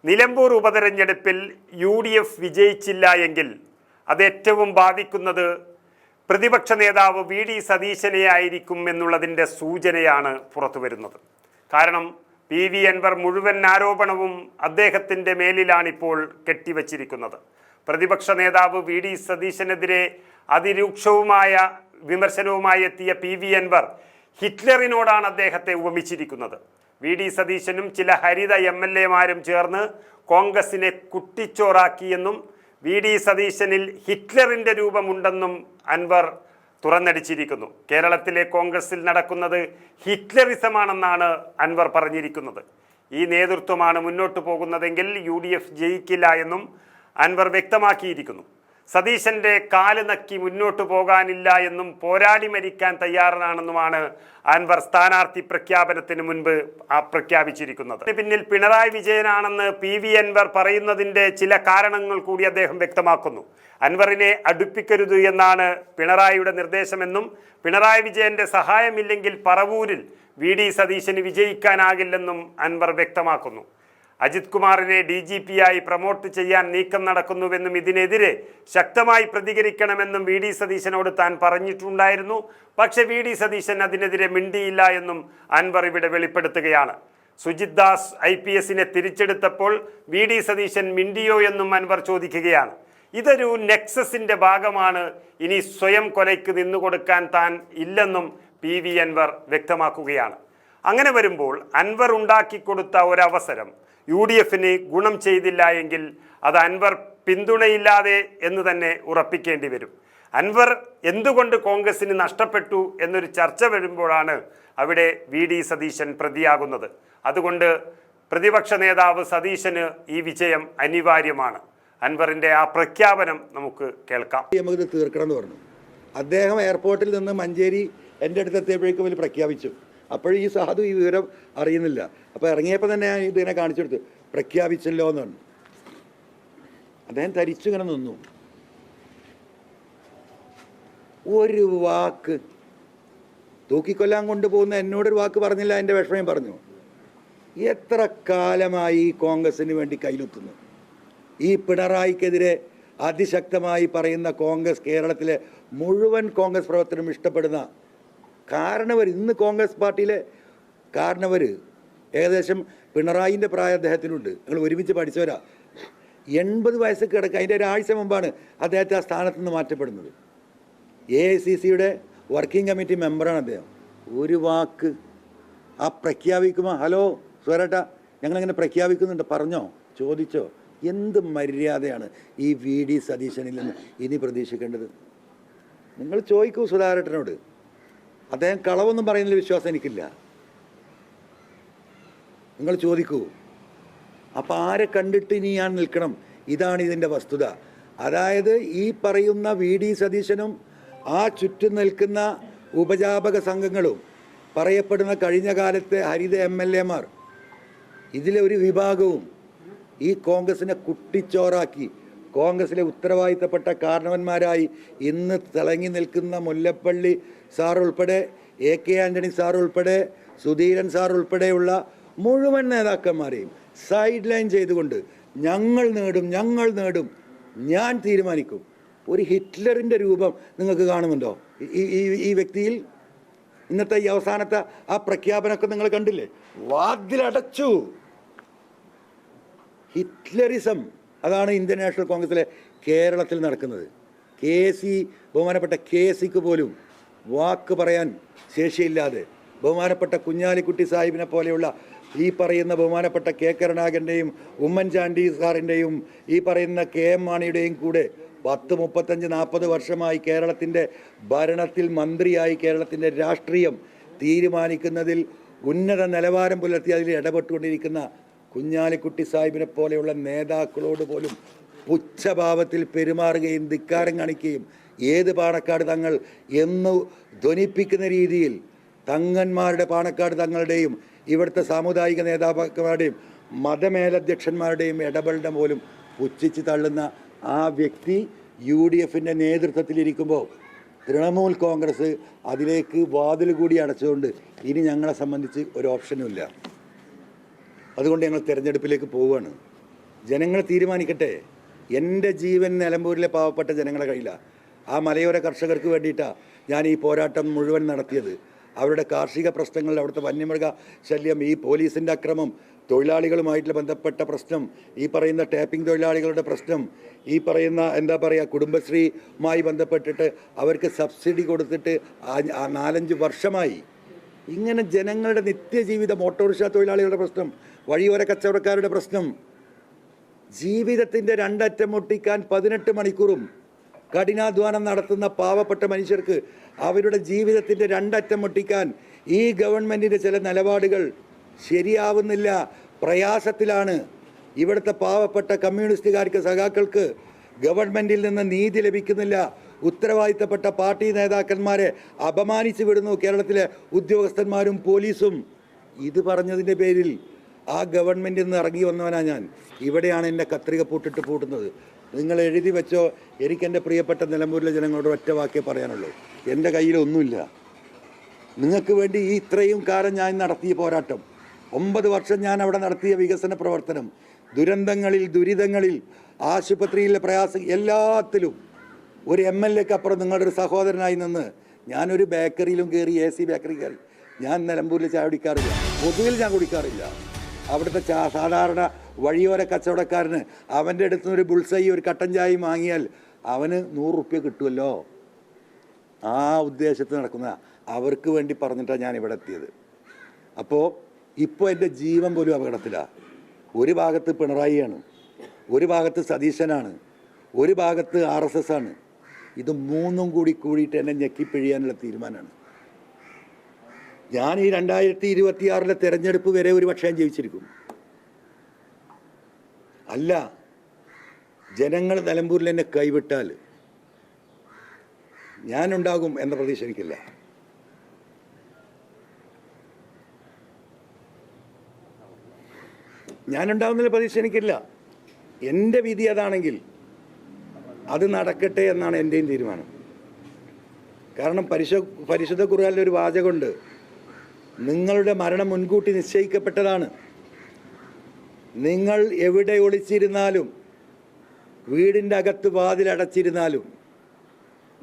നിലമ്പൂർ ഉപതെരഞ്ഞെടുപ്പിൽ UDF വിജയിച്ചില്ല എങ്കിൽ അത് ഏറ്റവും ബാധിക്കുന്നത് പ്രതിപക്ഷ നേതാവ് VD സതീശനെ ആയിരിക്കും എന്നുള്ളതിൻ്റെ സൂചനയാണ് പുറത്തു വരുന്നത്. കാരണം PV അൻവർ മുഴുവൻ ആരോപണവും അദ്ദേഹത്തിൻ്റെ മേലിലാണിപ്പോൾ കെട്ടിവച്ചിരിക്കുന്നത്. പ്രതിപക്ഷ നേതാവ് VD സതീശനെതിരെ അതിരൂക്ഷവുമായ വിമർശനവുമായി എത്തിയ PV അൻവർ ഹിറ്റ്ലറിനോടാണ് അദ്ദേഹത്തെ ഉപമിച്ചിരിക്കുന്നത്. VD സതീശനും ചില ഹരിത MLA-മാരും ചേർന്ന് കോൺഗ്രസിനെ കുട്ടിച്ചോറാക്കിയെന്നും VD സതീശനിൽ ഹിറ്റ്ലറിൻ്റെ രൂപമുണ്ടെന്നും അൻവർ തുറന്നടിച്ചിരിക്കുന്നു. കേരളത്തിലെ കോൺഗ്രസിൽ നടക്കുന്നത് ഹിറ്റ്ലറിസമാണെന്നാണ് അൻവർ പറഞ്ഞിരിക്കുന്നത്. ഈ നേതൃത്വമാണ് മുന്നോട്ട് പോകുന്നതെങ്കിൽ UDF ജയിക്കില്ല എന്നും അൻവർ വ്യക്തമാക്കിയിരിക്കുന്നു. സതീശൻ്റെ കാല് നക്കി മുന്നോട്ട് പോകാനില്ല എന്നും പോരാടി മരിക്കാൻ തയ്യാറാണെന്നുമാണ് അൻവർ സ്ഥാനാർത്ഥി പ്രഖ്യാപനത്തിന് മുൻപ് പ്രഖ്യാപിച്ചിരിക്കുന്നത്. പിന്നിൽ പിണറായി വിജയനാണെന്ന് PV അൻവർ പറയുന്നതിൻ്റെ ചില കാരണങ്ങൾ കൂടി അദ്ദേഹം വ്യക്തമാക്കുന്നു. അൻവറിനെ അടുപ്പിക്കരുത് എന്നാണ് പിണറായിയുടെ നിർദ്ദേശമെന്നും പിണറായി വിജയൻ്റെ സഹായമില്ലെങ്കിൽ പറവൂരിൽ VD സതീശന് വിജയിക്കാനാകില്ലെന്നും അൻവർ വ്യക്തമാക്കുന്നു. അജിത് കുമാറിനെ DGP-ആയി പ്രൊമോട്ട് ചെയ്യാൻ നീക്കം നടക്കുന്നുവെന്നും ഇതിനെതിരെ ശക്തമായി പ്രതികരിക്കണമെന്നും VD സതീശനോട് താൻ പറഞ്ഞിട്ടുണ്ടായിരുന്നു. പക്ഷേ VD സതീശൻ അതിനെതിരെ മിണ്ടിയില്ല എന്നും അൻവർ ഇവിടെ വെളിപ്പെടുത്തുകയാണ്. സുജിത് ദാസ് IPS-നെ തിരിച്ചെടുത്തപ്പോൾ VD സതീശൻ മിണ്ടിയോ എന്നും അൻവർ ചോദിക്കുകയാണ്. ഇതൊരു നെക്സസിൻ്റെ ഭാഗമാണ്. ഇനി സ്വയം കൊലയ്ക്ക് നിന്നുകൊടുക്കാൻ താൻ ഇല്ലെന്നും PV അൻവർ വ്യക്തമാക്കുകയാണ്. അങ്ങനെ വരുമ്പോൾ അൻവർ ഉണ്ടാക്കിക്കൊടുത്ത ഒരവസരം UDF-ന് ഗുണം ചെയ്തില്ല എങ്കിൽ അത് അൻവർ പിന്തുണയില്ലാതെ എന്ന് തന്നെ ഉറപ്പിക്കേണ്ടി വരും. അൻവർ എന്തുകൊണ്ട് കോൺഗ്രസിന് നഷ്ടപ്പെട്ടു എന്നൊരു ചർച്ച വരുമ്പോഴാണ് അവിടെ VD സതീശൻ പ്രതിയാകുന്നത്. അതുകൊണ്ട് പ്രതിപക്ഷ നേതാവ് സതീശന് ഈ വിജയം അനിവാര്യമാണ്. അൻവറിൻ്റെ ആ പ്രഖ്യാപനം നമുക്ക് കേൾക്കാം. നമുക്ക് തീർക്കണം എന്ന് പറഞ്ഞു. അദ്ദേഹം എയർപോർട്ടിൽ നിന്ന് മഞ്ചേരി എൻ്റെ അടുത്തെത്തിയപ്പോഴേക്കും വലിയ പ്രഖ്യാപിച്ചു. അപ്പോഴും ഈ സാധു ഈ വിവരം അറിയുന്നില്ല. അപ്പോൾ ഇറങ്ങിയപ്പോൾ തന്നെ ഞാൻ ഇതിനെ കാണിച്ചു കൊടുത്തു. പ്രഖ്യാപിച്ചല്ലോ എന്ന് പറഞ്ഞു. അദ്ദേഹം തരിച്ചിങ്ങനെ നിന്നു. ഒരു വാക്ക് തൂക്കിക്കൊല്ലാൻ കൊണ്ടുപോകുന്ന എന്നോടൊരു വാക്ക് പറഞ്ഞില്ല. എൻ്റെ വിഷമം പറഞ്ഞു. എത്ര കാലമായി കോൺഗ്രസിന് വേണ്ടി കയ്യിലെത്തുന്നു. ഈ പിണറായിക്കെതിരെ അതിശക്തമായി പറയുന്ന കോൺഗ്രസ് കേരളത്തിലെ മുഴുവൻ കോൺഗ്രസ് പ്രവർത്തനം ഇഷ്ടപ്പെടുന്ന കാരണവർ, ഇന്ന് കോൺഗ്രസ് പാർട്ടിയിലെ കാരണവർ ഏകദേശം പിണറായിൻ്റെ പ്രായം അദ്ദേഹത്തിനുണ്ട്. ഞങ്ങൾ ഒരുമിച്ച് പഠിച്ചവരാ. 80 വയസ്സ് കിടക്കുക. അതിൻ്റെ ഒരാഴ്ച മുമ്പാണ് അദ്ദേഹത്തെ ആ സ്ഥാനത്ത് നിന്ന് മാറ്റപ്പെടുന്നത്. AICC-യുടെ വർക്കിംഗ് കമ്മിറ്റി മെമ്പറാണ് അദ്ദേഹം. ഒരു വാക്ക് ആ പ്രഖ്യാപിക്കുമ്പോൾ ഹലോ സ്വരേട്ടാ ഞങ്ങളിങ്ങനെ പ്രഖ്യാപിക്കുന്നുണ്ട് പറഞ്ഞോ ചോദിച്ചോ. എന്ത് മര്യാദയാണ് ഈ VD സതീശനിൽ നിന്ന് ഇനി പ്രതീക്ഷിക്കേണ്ടത്? നിങ്ങൾ ചോദിക്കൂ സുധാകരേട്ടനോട്. അദ്ദേഹം കളവൊന്നും പറയുന്നതിൽ വിശ്വാസം എനിക്കില്ല. നിങ്ങൾ ചോദിക്കൂ. അപ്പം ആരെ കണ്ടിട്ട് ഇനി ഞാൻ നിൽക്കണം? ഇതാണ് ഇതിൻ്റെ വസ്തുത. അതായത് ഈ പറയുന്ന VD സതീശനും ആ ചുറ്റും നിൽക്കുന്ന ഉപജാപക സംഘങ്ങളും പറയപ്പെടുന്ന കഴിഞ്ഞ കാലത്തെ ഹരിത MLA-മാർ ഇതിലെ ഒരു വിഭാഗവും ഈ കോൺഗ്രസിനെ കുട്ടിച്ചോറാക്കി കോൺഗ്രസിലെ ഉത്തരവാദിത്തപ്പെട്ട കാരണവന്മാരായി ഇന്ന് തിളങ്ങി നിൽക്കുന്ന മുല്ലപ്പള്ളി സാർ ഉൾപ്പെടെ AK ആൻ്റണി സാർ ഉൾപ്പെടെ സുധീരൻ സാർ ഉൾപ്പെടെയുള്ള മുഴുവൻ നേതാക്കന്മാരെയും സൈഡ് ലൈൻ ചെയ്തുകൊണ്ട് ഞങ്ങൾ നേടും ഞാൻ തീരുമാനിക്കും. ഒരു ഹിറ്റ്ലറിൻ്റെ രൂപം നിങ്ങൾക്ക് കാണുന്നുണ്ടോ ഈ വ്യക്തിയിൽ? ഇന്നത്തെ ഈ അവസാനത്തെ ആ പ്രഖ്യാപനമൊക്കെ നിങ്ങൾ കണ്ടില്ലേ? വാതിലടച്ചു. ഹിറ്റ്ലറിസം അതാണ് ഇന്ത്യൻ നാഷണൽ കോൺഗ്രസിലെ കേരളത്തിൽ നടക്കുന്നത്. ബഹുമാനപ്പെട്ട KC-ക്ക് പോലും വാക്ക് പറയാൻ ശേഷിയില്ലാതെ ബഹുമാനപ്പെട്ട കുഞ്ഞാലിക്കുട്ടി സാഹിബിനെ പോലെയുള്ള ഈ പറയുന്ന ബഹുമാനപ്പെട്ട K കരുണാകരൻ്റെയും ഉമ്മൻചാണ്ടി സാറിൻ്റെയും ഈ പറയുന്ന KM മാണിയുടെയും കൂടെ 10, 35, 40 വർഷമായി കേരളത്തിൻ്റെ ഭരണത്തിൽ മന്ത്രിയായി കേരളത്തിൻ്റെ രാഷ്ട്രീയം തീരുമാനിക്കുന്നതിൽ ഉന്നത നിലവാരം പുലർത്തി അതിൽ ഇടപെട്ടുകൊണ്ടിരിക്കുന്ന കുഞ്ഞാലിക്കുട്ടി സാഹിബിനെ പോലെയുള്ള നേതാക്കളോട് പോലും പുച്ഛഭാവത്തിൽ പെരുമാറുകയും ധിക്കാരം കാണിക്കുകയും ഏത് പാണക്കാട് തങ്ങൾ എന്ന് ധ്വനിപ്പിക്കുന്ന രീതിയിൽ തങ്ങന്മാരുടെ പാണക്കാട് തങ്ങളുടെയും ഇവിടുത്തെ സാമുദായിക നേതാക്കന്മാരുടെയും മതമേലധ്യക്ഷന്മാരുടെയും ഇടപെടൽ പോലും പുച്ഛിച്ച് തള്ളുന്ന ആ വ്യക്തി UDF-ൻ്റെ നേതൃത്വത്തിലിരിക്കുമ്പോൾ തൃണമൂൽ കോൺഗ്രസ് അതിലേക്ക് വാതിൽ കൂടി അടച്ചുകൊണ്ട് ഇനി ഞങ്ങളെ സംബന്ധിച്ച് ഒരു ഓപ്ഷനുമില്ല. അതുകൊണ്ട് ഞങ്ങൾ തിരഞ്ഞെടുപ്പിലേക്ക് പോവുകയാണ്. ജനങ്ങൾ തീരുമാനിക്കട്ടെ. എൻ്റെ ജീവൻ നിലമ്പൂരിലെ പാവപ്പെട്ട ജനങ്ങളുടെ കയ്യിലാണ്. ആ മലയോര കർഷകർക്ക് വേണ്ടിയിട്ടാണ് ഞാൻ ഈ പോരാട്ടം മുഴുവൻ നടത്തിയത്. അവരുടെ കാർഷിക പ്രശ്നങ്ങൾ, അവിടുത്തെ വന്യമൃഗ ശല്യം, ഈ പോലീസിൻ്റെ അക്രമം, തൊഴിലാളികളുമായിട്ടുള്ള ബന്ധപ്പെട്ട പ്രശ്നം, ഈ പറയുന്ന ടാപ്പിംഗ് തൊഴിലാളികളുടെ പ്രശ്നം, ഈ പറയുന്ന എന്താ പറയുക കുടുംബശ്രീയുമായി ബന്ധപ്പെട്ടിട്ട് അവർക്ക് സബ്സിഡി കൊടുത്തിട്ട് 4-5 വർഷമായി. ഇങ്ങനെ ജനങ്ങളുടെ നിത്യജീവിതം, ഓട്ടോറിക്ഷ തൊഴിലാളികളുടെ പ്രശ്നം, വഴിയോര കച്ചവടക്കാരുടെ പ്രശ്നം, ജീവിതത്തിൻ്റെ രണ്ടറ്റം മുട്ടിക്കാൻ 18 മണിക്കൂറും കഠിനാധ്വാനം നടത്തുന്ന പാവപ്പെട്ട മനുഷ്യർക്ക് അവരുടെ ജീവിതത്തിൻ്റെ രണ്ടറ്റം മുട്ടിക്കാൻ ഈ ഗവൺമെൻറ്റിൻ്റെ ചില നിലപാടുകൾ ശരിയാവുന്നില്ല. പ്രയാസത്തിലാണ് ഇവിടുത്തെ പാവപ്പെട്ട കമ്മ്യൂണിസ്റ്റുകാർക്ക്, സഖാക്കൾക്ക് ഗവൺമെൻറ്റിൽ നിന്ന് നീതി ലഭിക്കുന്നില്ല. ഉത്തരവാദിത്തപ്പെട്ട പാർട്ടി നേതാക്കന്മാരെ അപമാനിച്ചു വിടുന്നു കേരളത്തിലെ ഉദ്യോഗസ്ഥന്മാരും പോലീസും. ഇത് പറഞ്ഞതിൻ്റെ പേരിൽ ആ ഗവൺമെൻറ്റിൽ നിന്ന് ഇറങ്ങി വന്നവനാണ് ഞാൻ. ഇവിടെയാണ് എൻ്റെ കത്രിക പൂട്ടിട്ട് പൂട്ടുന്നത്. നിങ്ങൾ എഴുതി വെച്ചോ. എനിക്കെൻ്റെ പ്രിയപ്പെട്ട നിലമ്പൂരിലെ ജനങ്ങളോട് ഒറ്റ വാക്കേ പറയാനുള്ളൂ. എൻ്റെ കയ്യിലൊന്നുമില്ല. നിങ്ങൾക്ക് വേണ്ടി ഈ ഇത്രയും കാലം ഞാൻ നടത്തിയ പോരാട്ടം, 9 വർഷം ഞാൻ അവിടെ നടത്തിയ വികസന പ്രവർത്തനം, ദുരിതങ്ങളിൽ, ആശുപത്രിയിലെ പ്രയാസം, എല്ലാത്തിലും ഒരു MLA-ക്ക് അപ്പുറം നിങ്ങളുടെ ഒരു സഹോദരനായി നിന്ന് ഞാനൊരു ബേക്കറിയിലും കയറി, AC ബേക്കറി കയറി. ഞാൻ നിലമ്പൂരിൽ ചായ കുടിക്കാറില്ല, പൊതുവിൽ ഞാൻ കുടിക്കാറില്ല. അവിടുത്തെ സാധാരണ വഴിയോര കച്ചവടക്കാരന് അവൻ്റെ അടുത്ത് നിന്ന് ഒരു ബുൾസൈ, ഒരു കട്ടൻ ചായയും വാങ്ങിയാൽ അവന് 100 റുപ്യ കിട്ടുമല്ലോ. ആ ഉദ്ദേശത്തിൽ നടക്കുന്ന അവർക്ക് വേണ്ടി പറഞ്ഞിട്ടാണ് ഞാൻ ഇവിടെ എത്തിയത്. അപ്പോൾ ഇപ്പോൾ എൻ്റെ ജീവൻ പോലും അപകടത്തിലാണ്. ഒരു ഭാഗത്ത് പിണറായിയാണ്, ഒരു ഭാഗത്ത് സതീശനാണ്, ഒരു ഭാഗത്ത് RSS ആണ്. ഇത് മൂന്നും കൂടിയിട്ട് എന്നെ ഞെക്കിപ്പിഴിയാനുള്ള തീരുമാനമാണ്. ഞാൻ ഈ 2026 തെരഞ്ഞെടുപ്പ് വരെ ഒരു പക്ഷേ ജയിച്ചിരിക്കും. അല്ല, ജനങ്ങൾ നിലമ്പൂരിൽ എന്നെ കൈവിട്ടാൽ ഞാനുണ്ടാകും എന്ന പ്രതീക്ഷ എനിക്കില്ല. ഞാനുണ്ടാകുന്ന പ്രതീക്ഷ എനിക്കില്ല. എൻ്റെ വിധി അതാണെങ്കിൽ അത് നടക്കട്ടെ എന്നാണ് എൻ്റെയും തീരുമാനം. കാരണം പരിശുദ്ധ ഖുർആനിൽ ഒരു വാചകമുണ്ട്, നിങ്ങളുടെ മരണം മുൻകൂട്ടി നിശ്ചയിക്കപ്പെട്ടതാണ്. നിങ്ങൾ എവിടെ ഒളിച്ചിരുന്നാലും, വീടിൻ്റെ അകത്ത് വാതിലടച്ചിരുന്നാലും,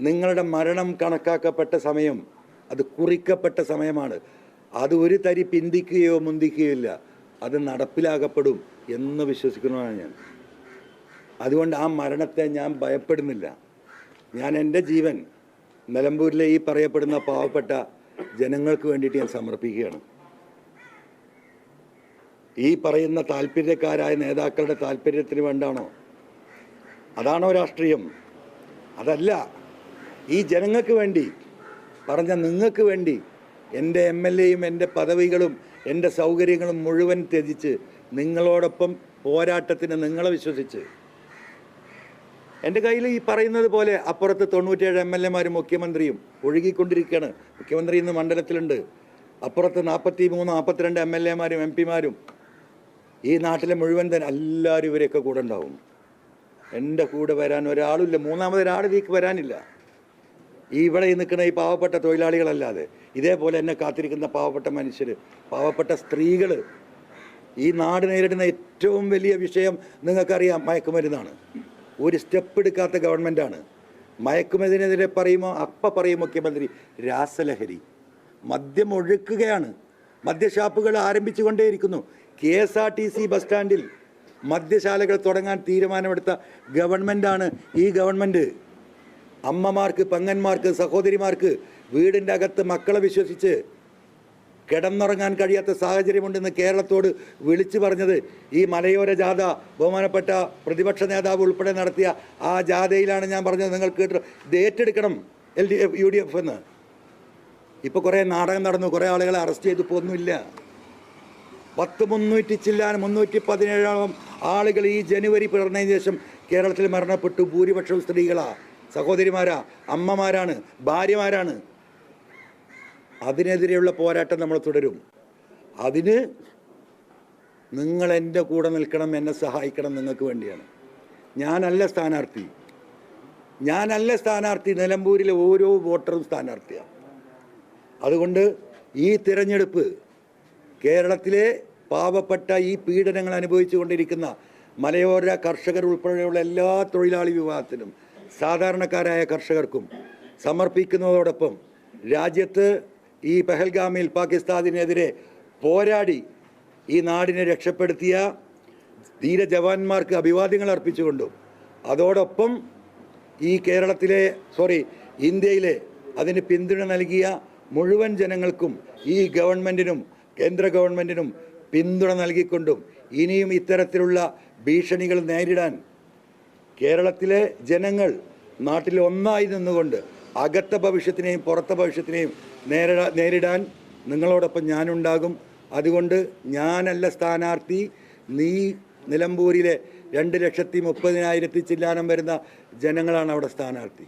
നിങ്ങളുടെ മരണം കണക്കാക്കപ്പെട്ട സമയം, അത് കുറിക്കപ്പെട്ട സമയമാണ്. അത് ഒരു തരി പിന്തിക്കുകയോ മുന്തിക്കുകയോ ഇല്ല, അത് നടപ്പിലാക്കപ്പെടും എന്ന് വിശ്വസിക്കുന്നതാണ് ഞാൻ. അതുകൊണ്ട് ആ മരണത്തെ ഞാൻ ഭയപ്പെടുന്നില്ല. ഞാൻ എൻ്റെ ജീവൻ നിലമ്പൂരിലെ ഈ പറയപ്പെടുന്ന പാവപ്പെട്ട ജനങ്ങൾക്ക് വേണ്ടിയിട്ട് ഞാൻ സമർപ്പിക്കുകയാണ്. ഈ പറയുന്ന താല്പര്യക്കാരായ നേതാക്കളുടെ താല്പര്യത്തിന് വേണ്ടാണോ? അതാണോ രാഷ്ട്രീയം? അതല്ല. ഈ ജനങ്ങൾക്ക് വേണ്ടി പറഞ്ഞ നിങ്ങൾക്ക് വേണ്ടി എൻ്റെ MLA-യും എൻ്റെ പദവികളും എൻ്റെ സൗകര്യങ്ങളും മുഴുവൻ ത്യജിച്ച് നിങ്ങളോടൊപ്പം പോരാട്ടത്തിന് നിങ്ങളെ വിശ്വസിച്ച്, എൻ്റെ കയ്യിൽ ഈ പറയുന്നത് പോലെ അപ്പുറത്ത് 97 MLA-മാരും മുഖ്യമന്ത്രിയും ഒഴുകിക്കൊണ്ടിരിക്കുകയാണ്. മുഖ്യമന്ത്രി ഇന്ന് മണ്ഡലത്തിലുണ്ട്. അപ്പുറത്ത് 43-42 MLA-മാരും MP-മാരും ഈ നാട്ടിലെ മുഴുവൻ തന്നെ എല്ലാവരും ഇവരെയൊക്കെ കൂടെ ഉണ്ടാവും. എൻ്റെ കൂടെ വരാൻ ഒരാളില്ല, മൂന്നാമതൊരാൾ ഇതിലേക്ക് വരാനില്ല. ഈ ഇവിടെ നിൽക്കുന്ന ഈ പാവപ്പെട്ട തൊഴിലാളികളല്ലാതെ ഇതേപോലെ എന്നെ കാത്തിരിക്കുന്ന പാവപ്പെട്ട മനുഷ്യർ, പാവപ്പെട്ട സ്ത്രീകൾ. ഈ നാട് നേരിടുന്ന ഏറ്റവും വലിയ വിഷയം നിങ്ങൾക്കറിയാം, മയക്കുമരുന്നാണ്. ഒരു സ്റ്റെപ്പ് എടുക്കാത്ത ഗവൺമെൻറ്റാണ്. മയക്കുമരുന്നിനെതിരെ പറയും മുഖ്യമന്ത്രി രാസലഹരി. മദ്യം ഒഴുക്കുകയാണ്. മദ്യഷാപ്പുകൾ ആരംഭിച്ചുകൊണ്ടേയിരിക്കുന്നു. KSRTC ബസ് സ്റ്റാൻഡിൽ മദ്യശാലകൾ തുടങ്ങാൻ തീരുമാനമെടുത്ത ഗവൺമെൻറ്റാണ് ഈ ഗവൺമെൻറ്. അമ്മമാർക്ക്, പെങ്ങന്മാർക്ക്, സഹോദരിമാർക്ക് വീടിൻ്റെ അകത്ത് മക്കളെ വിശ്വസിച്ച് കിടന്നുറങ്ങാൻ കഴിയാത്ത സാഹചര്യമുണ്ടെന്ന് കേരളത്തോട് വിളിച്ചു പറഞ്ഞത് ഈ മലയോര ജാഥ ബഹുമാനപ്പെട്ട പ്രതിപക്ഷ നേതാവ് ഉൾപ്പെടെ നടത്തിയ ആ ജാഥയിലാണ് ഞാൻ പറഞ്ഞത്. നിങ്ങൾ കേട്ടോ, ഇത് ഏറ്റെടുക്കണം LDF UDF എന്ന്. ഇപ്പോൾ കുറേ നാടകം നടന്നു, കുറേ ആളുകളെ അറസ്റ്റ് ചെയ്തു പോകുന്നില്ല. 317 ആളുകൾ ഈ ജനുവരി പിറന്നതിന് ശേഷം കേരളത്തിൽ മരണപ്പെട്ടു. ഭൂരിപക്ഷവും സ്ത്രീകളാണ്, സഹോദരിമാരാ, അമ്മമാരാണ്, ഭാര്യമാരാണ്. അതിനെതിരെയുള്ള പോരാട്ടം നമ്മൾ തുടരും. അതിന് നിങ്ങൾ എൻ്റെ കൂടെ നിൽക്കണം, എന്നെ സഹായിക്കണം. നിങ്ങൾക്ക് വേണ്ടിയാണ്. ഞാനല്ല സ്ഥാനാർത്ഥി. നിലമ്പൂരിലെ ഓരോ വോട്ടറും സ്ഥാനാർത്ഥിയാണ്. അതുകൊണ്ട് ഈ തിരഞ്ഞെടുപ്പ് കേരളത്തിലെ പാവപ്പെട്ട, ഈ പീഡനങ്ങൾ അനുഭവിച്ചു കൊണ്ടിരിക്കുന്ന മലയോര കർഷകർ ഉൾപ്പെടെയുള്ള എല്ലാ തൊഴിലാളി വിഭാഗത്തിനും സാധാരണക്കാരായ കർഷകർക്കും സമർപ്പിക്കുന്നതോടൊപ്പം രാജ്യത്ത് ഈ പെഹൽഗാമിൽ പാകിസ്ഥാനെതിരെ പോരാടി ഈ നാടിനെ രക്ഷപ്പെടുത്തിയ ധീര ജവാന്മാർക്ക് അഭിവാദ്യങ്ങൾ അർപ്പിച്ചുകൊണ്ടും അതോടൊപ്പം ഈ ഇന്ത്യയിലെ അതിന് പിന്തുണ നൽകിയ മുഴുവൻ ജനങ്ങൾക്കും ഈ ഗവൺമെൻറ്റിനും കേന്ദ്ര ഗവൺമെൻറ്റിനും പിന്തുണ നൽകിക്കൊണ്ടും ഇനിയും ഇത്തരത്തിലുള്ള ഭീഷണികൾ നേരിടാൻ കേരളത്തിലെ ജനങ്ങൾ നാട്ടിൽ ഒന്നായി നിന്നുകൊണ്ട് അകത്ത ഭവിഷ്യത്തിനെയും പുറത്തെ ഭവിഷ്യത്തിനെയും നേരിടാൻ നിങ്ങളോടൊപ്പം ഞാനുണ്ടാകും. അതുകൊണ്ട് ഞാനല്ല സ്ഥാനാർത്ഥി, നിലമ്പൂരിലെ 2,30,000 ചില്ലാനം വരുന്ന ജനങ്ങളാണ് അവിടെ സ്ഥാനാർത്ഥി.